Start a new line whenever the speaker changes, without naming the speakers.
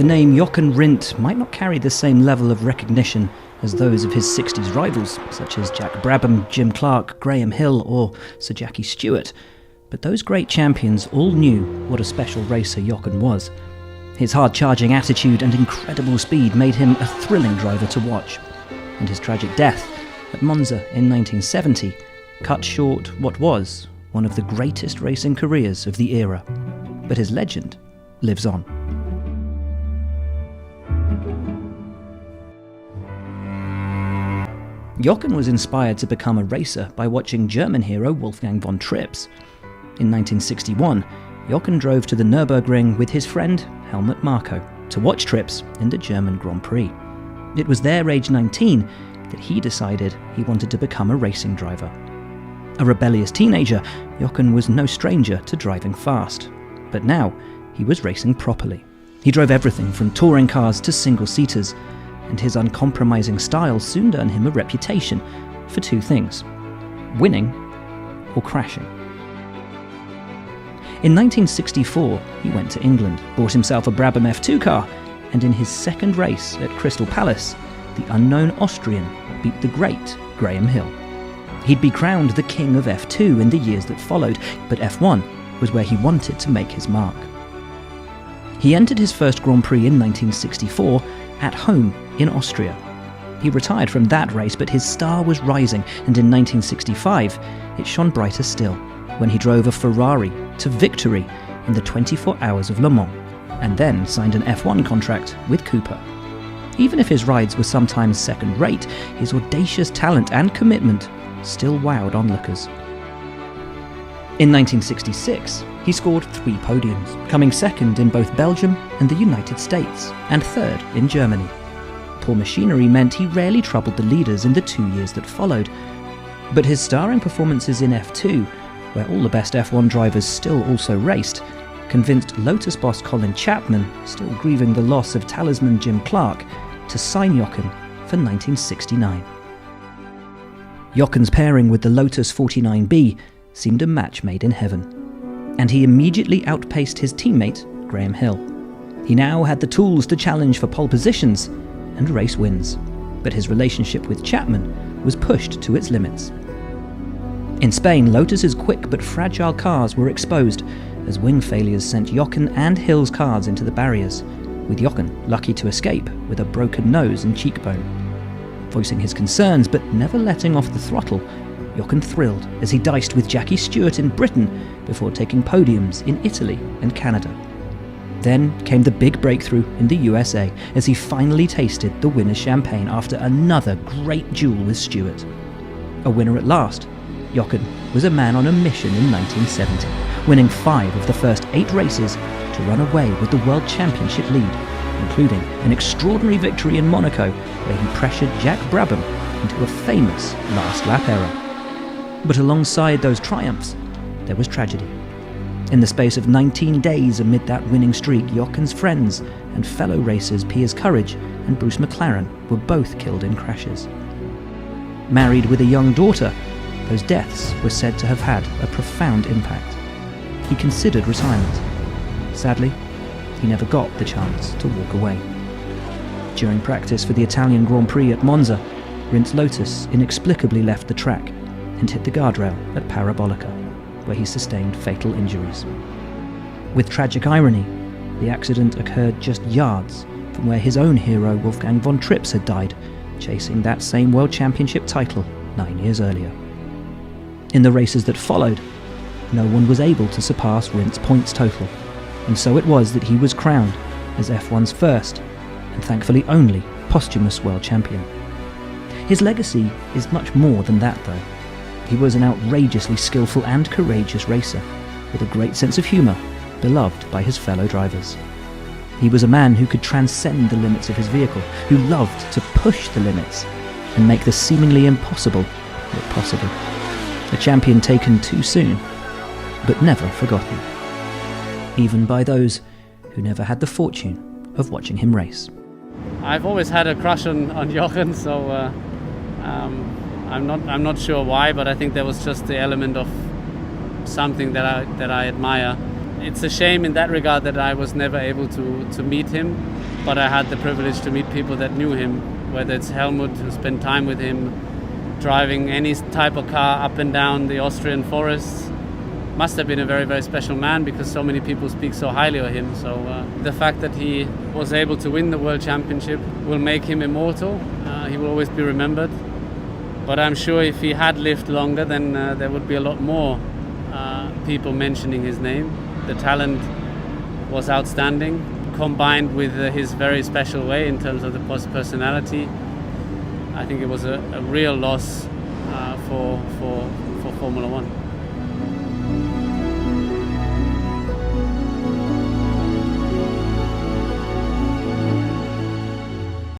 The name Jochen Ridnt might not carry the same level of recognition as those of his 60s rivals, such as Jack Brabham, Jim Clark, Graham Hill or Sir Jackie Stewart, but those great champions all knew what a special racer Jochen was. His hard-charging attitude and incredible speed made him a thrilling driver to watch, and his tragic death at Monza in 1970 cut short what was one of the greatest racing careers of the era. But his legend lives on. Jochen was inspired to become a racer by watching German hero Wolfgang von Trips. In 1961, Jochen drove to the Nürburgring with his friend Helmut Marko to watch Trips in the German Grand Prix. It was there, age 19, that he decided he wanted to become a racing driver. A rebellious teenager, Jochen was no stranger to driving fast. But now, he was racing properly. He drove everything from touring cars to single-seaters, and his uncompromising style soon earned him a reputation for two things: winning or crashing. In 1964, he went to England, bought himself a Brabham F2 car, and in his second race at Crystal Palace, the unknown Austrian beat the great Graham Hill. He'd be crowned the king of F2 in the years that followed, but F1 was where he wanted to make his mark. He entered his first Grand Prix in 1964 at home in Austria. He retired from that race, but his star was rising, and in 1965 it shone brighter still when he drove a Ferrari to victory in the 24 Hours of Le Mans, and then signed an F1 contract with Cooper. Even if his rides were sometimes second-rate, his audacious talent and commitment still wowed onlookers. In 1966, he scored 3 podiums, coming second in both Belgium and the United States, and third in Germany. Poor machinery meant he rarely troubled the leaders in the 2 years that followed. But his starring performances in F2, where all the best F1 drivers still also raced, convinced Lotus boss Colin Chapman, still grieving the loss of talisman Jim Clark, to sign Jochen for 1969. Jochen's pairing with the Lotus 49B seemed a match made in heaven, and he immediately outpaced his teammate, Graham Hill. He now had the tools to challenge for pole positions and race wins, but his relationship with Chapman was pushed to its limits. In Spain, Lotus's quick but fragile cars were exposed as wing failures sent Jochen and Hill's cars into the barriers, with Jochen lucky to escape with a broken nose and cheekbone. Voicing his concerns but never letting off the throttle, Jochen thrilled as he diced with Jackie Stewart in Britain before taking podiums in Italy and Canada. Then came the big breakthrough in the USA as he finally tasted the winner's champagne after another great duel with Stewart. A winner at last, Jochen was a man on a mission in 1970, winning 5 of the first 8 races to run away with the World Championship lead, including an extraordinary victory in Monaco where he pressured Jack Brabham into a famous last lap error. But alongside those triumphs, there was tragedy. In the space of 19 days amid that winning streak, Jochen's friends and fellow racers Piers Courage and Bruce McLaren were both killed in crashes. Married with a young daughter, those deaths were said to have had a profound impact. He considered retirement. Sadly, he never got the chance to walk away. During practice for the Italian Grand Prix at Monza, Rindt's Lotus inexplicably left the track and hit the guardrail at Parabolica, where he sustained fatal injuries. With tragic irony, the accident occurred just yards from where his own hero Wolfgang von Trips had died, chasing that same World Championship title 9 years earlier. In the races that followed, no one was able to surpass Rindt's points total, and so it was that he was crowned as F1's first, and thankfully only, posthumous world champion. His legacy is much more than that though. He was an outrageously skillful and courageous racer, with a great sense of humour, beloved by his fellow drivers. He was a man who could transcend the limits of his vehicle, who loved to push the limits and make the seemingly impossible look possible. A champion taken too soon, but never forgotten, even by those who never had the fortune of watching him race.
I've always had a crush on Jochen, so I'm not sure why, but I think there was just the element of something that I admire. it's a shame in that regard that I was never able to meet him, but I had the privilege to meet people that knew him, whether it's Helmut, who spent time with him, driving any type of car up and down the Austrian forests. Must have been a very, very special man because so many people speak so highly of him. So the fact that he was able to win the World Championship will make him immortal. He will always be remembered. But I'm sure if he had lived longer, then there would be a lot more people mentioning his name. The talent was outstanding, combined with his very special way in terms of the personality. I think it was a real loss for Formula One.